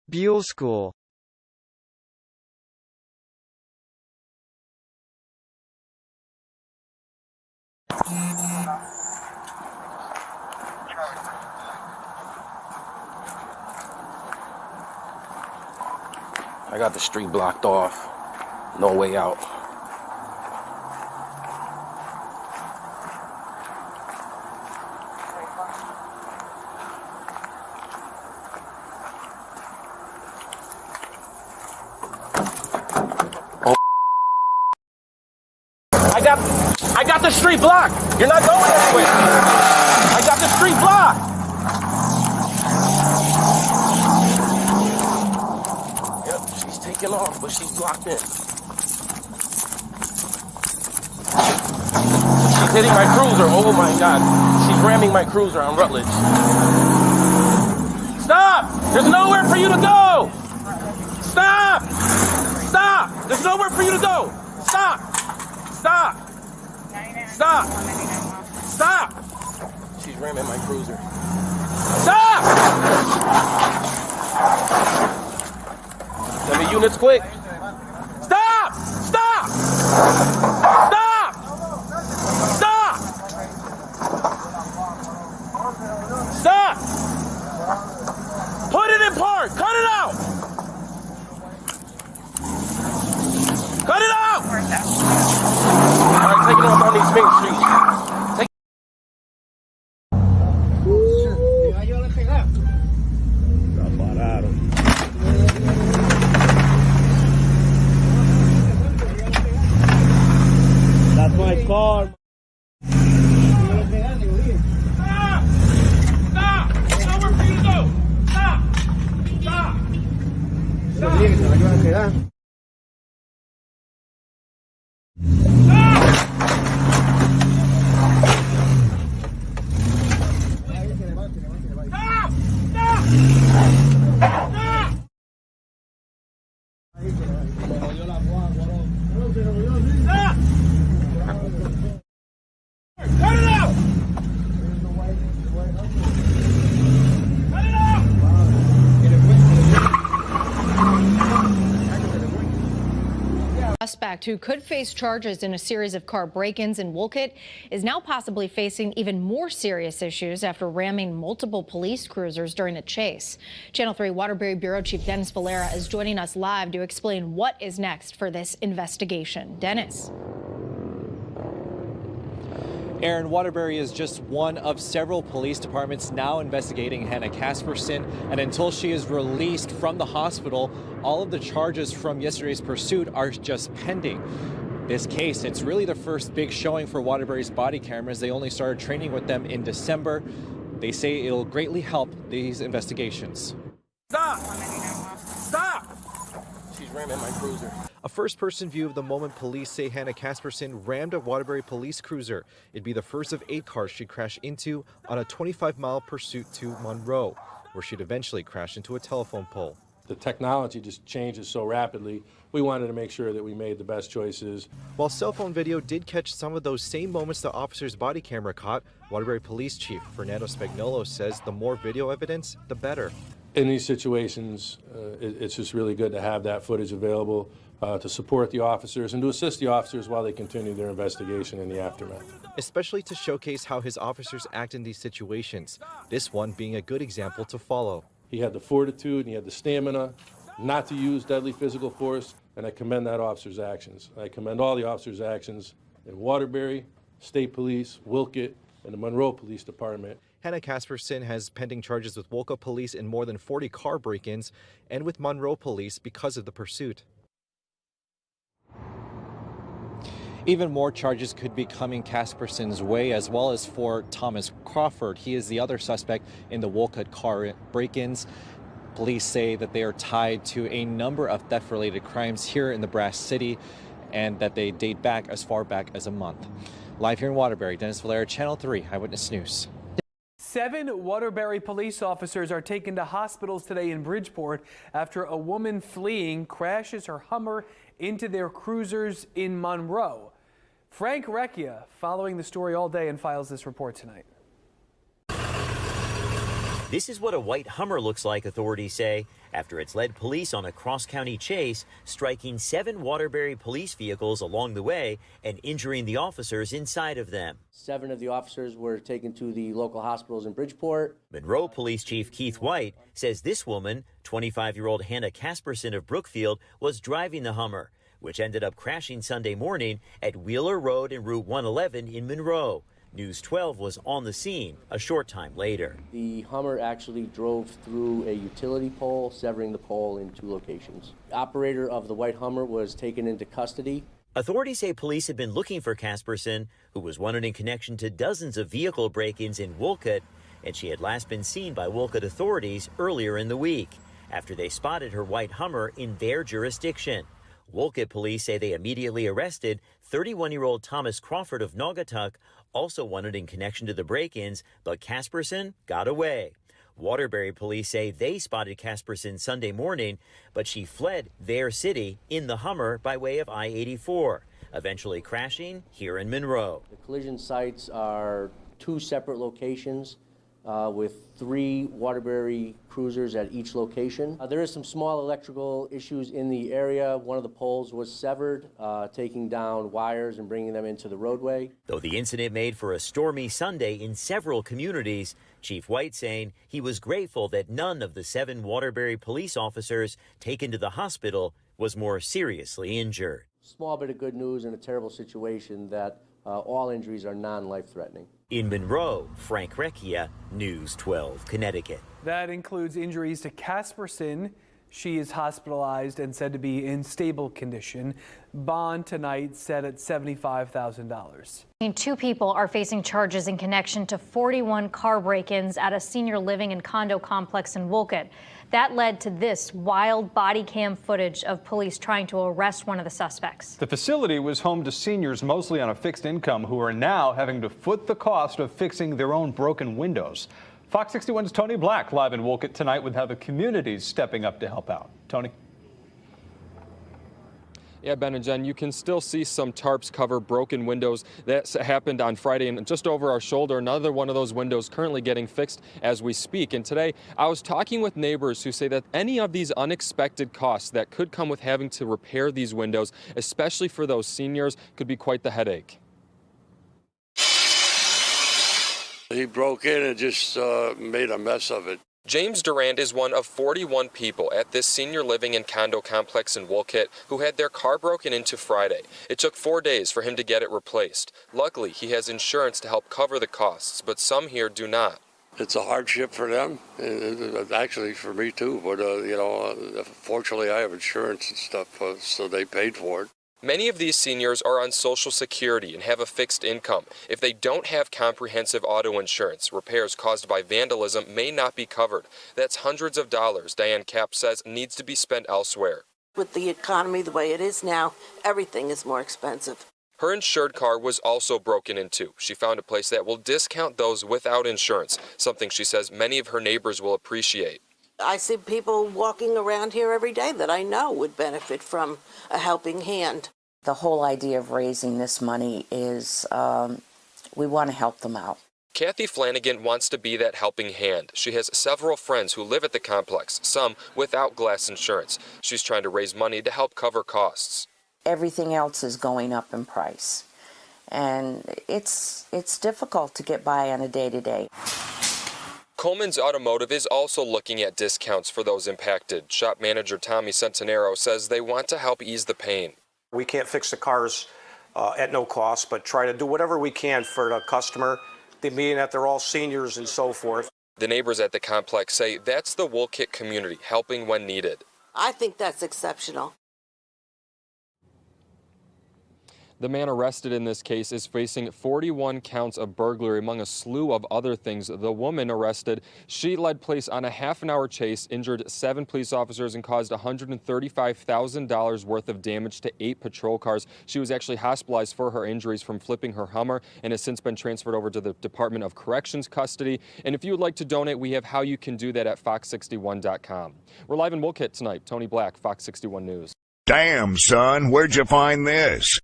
Buell School. I got the street blocked off. No way out. Oh. I got the street blocked. You're not going anywhere. I got the street blocked. Taking off, but she's blocked in. She's hitting my cruiser. Oh my God. She's ramming my cruiser on Rutledge. Stop! There's nowhere for you to go! Stop! Stop! There's nowhere for you to go! Stop! Stop! Stop! Stop! She's ramming my cruiser. Stop! Send me units quick. Stop! Stop! Stop! Stop! Stop! Put it in park! Cut it out! Cut it out! All right, take it off on these Main Streets. That's my car. Stop! Stop! There's nowhere for you to go! Stop! Stop! Stop! Suspect who could face charges in a series of car break-ins in Wolcott is now possibly facing even more serious issues after ramming multiple police cruisers during a chase. Channel 3 Waterbury Bureau Chief Dennis Valera is joining us live to explain what is next for this investigation. Dennis. Aaron, Waterbury is just one of several police departments now investigating Hannah Casperson, and until she is released from the hospital, all of the charges from yesterday's pursuit are just pending. This case, it's really the first big showing for Waterbury's body cameras. They only started training with them in December. They say it'll greatly help these investigations. Stop! Stop! She's ramming my cruiser. A first-person view of the moment police say Hannah Casperson rammed a Waterbury police cruiser. It'd be the first of 8 cars she'd crash into on a 25-mile pursuit to Monroe, where she'd eventually crash into a telephone pole. The technology just changes so rapidly. We wanted to make sure that we made the best choices. While cell phone video did catch some of those same moments the officer's body camera caught, Waterbury Police Chief Fernando Spagnolo says the more video evidence, the better. In these situations, it's just really good to have that footage available to support the officers and to assist the officers while they continue their investigation in the aftermath. Especially to showcase how his officers act in these situations, this one being a good example to follow. He had the fortitude and he had the stamina not to use deadly physical force, and I commend that officer's actions. I commend all the officers' actions in Waterbury, State Police, Wolcott, and the Monroe Police Department. Hannah Casperson has pending charges with Wolcott Police in more than 40 car break-ins and with Monroe Police because of the pursuit. Even more charges could be coming Casperson's way, as well as for Thomas Crawford. He is the other suspect in the Wolcott car break-ins. Police say that they are tied to a number of theft-related crimes here in the Brass City, and that they date back as far back as a month. Live here in Waterbury, Dennis Valera, Channel 3 Eyewitness News. 7 Waterbury police officers are taken to hospitals today in Bridgeport after a woman fleeing crashes her Hummer into their cruisers in Monroe. Frank Recchia following the story all day and files this report tonight. This is what a white Hummer looks like, authorities say, after it's led police on a cross-county chase, striking 7 Waterbury police vehicles along the way and injuring the officers inside of them. 7 of the officers were taken to the local hospitals in Bridgeport. Monroe Police Chief Keith White says this woman, 25-year-old Hannah Casperson of Brookfield, was driving the Hummer, which ended up crashing Sunday morning at Wheeler Road and Route 111 in Monroe. News 12 was on the scene a short time later. The Hummer actually drove through a utility pole, severing the pole in 2 locations. The operator of the white Hummer was taken into custody. Authorities say police had been looking for Casperson, who was wanted in connection to dozens of vehicle break-ins in Wolcott, and she had last been seen by Wolcott authorities earlier in the week, after they spotted her white Hummer in their jurisdiction. Wolcott police say they immediately arrested 31-year-old Thomas Crawford of Naugatuck, also wanted in connection to the break-ins, but Casperson got away. Waterbury police say they spotted Casperson Sunday morning, but she fled their city in the Hummer by way of I-84, eventually crashing here in Monroe. The collision sites are 2 separate locations with 3 Waterbury cruisers at each location. There is some small electrical issues in the area. One of the poles was severed, taking down wires and bringing them into the roadway. Though the incident made for a stormy Sunday in several communities, Chief White saying he was grateful that none of the 7 Waterbury police officers taken to the hospital was more seriously injured. Small bit of good news in a terrible situation that all injuries are non-life-threatening. In Monroe, Frank Recchia, News 12, Connecticut. That includes injuries to Casperson. She is hospitalized and said to be in stable condition. Bond tonight set at $75,000. 2 people are facing charges in connection to 41 car break-ins at a senior living and condo complex in Wolcott. That led to this wild body cam footage of police trying to arrest one of the suspects. The facility was home to seniors mostly on a fixed income who are now having to foot the cost of fixing their own broken windows. Fox 61's Tony Black live in Wolcott tonight with how the community's stepping up to help out. Tony? Yeah, Ben and Jen, you can still see some tarps cover broken windows. That happened on Friday, and just over our shoulder, another one of those windows currently getting fixed as we speak. And today, I was talking with neighbors who say that any of these unexpected costs that could come with having to repair these windows, especially for those seniors, could be quite the headache. He broke in and just made a mess of it. James Durand is one of 41 people at this senior living and condo complex in Wolcott who had their car broken into Friday. It took 4 days for him to get it replaced. Luckily, he has insurance to help cover the costs, but some here do not. It's a hardship for them, and actually for me too, but fortunately I have insurance and stuff, so they paid for it. Many of these seniors are on Social Security and have a fixed income. If they don't have comprehensive auto insurance, repairs caused by vandalism may not be covered. That's hundreds of dollars, Diane Kapp says, needs to be spent elsewhere. With the economy the way it is now, everything is more expensive. Her insured car was also broken into. She found a place that will discount those without insurance, something she says many of her neighbors will appreciate. I see people walking around here every day that I know would benefit from a helping hand. The whole idea of raising this money is we want to help them out. Kathy Flanagan wants to be that helping hand. She has several friends who live at the complex, some without glass insurance. She's trying to raise money to help cover costs. Everything else is going up in price, and it's difficult to get by on a day-to-day. Coleman's Automotive is also looking at discounts for those impacted. Shop manager Tommy Centenaro says they want to help ease the pain. We can't fix the cars at no cost, but try to do whatever we can for the customer, being that they're all seniors and so forth. The neighbors at the complex say that's the Wolcott community, helping when needed. I think that's exceptional. The man arrested in this case is facing 41 counts of burglary, among a slew of other things. The woman arrested, she led police on a half-an-hour chase, injured 7 police officers, and caused $135,000 worth of damage to 8 patrol cars. She was actually hospitalized for her injuries from flipping her Hummer and has since been transferred over to the Department of Corrections custody. And if you would like to donate, we have how you can do that at fox61.com. We're live in Wolcott tonight. Tony Black, Fox 61 News. Damn, son, where'd you find this?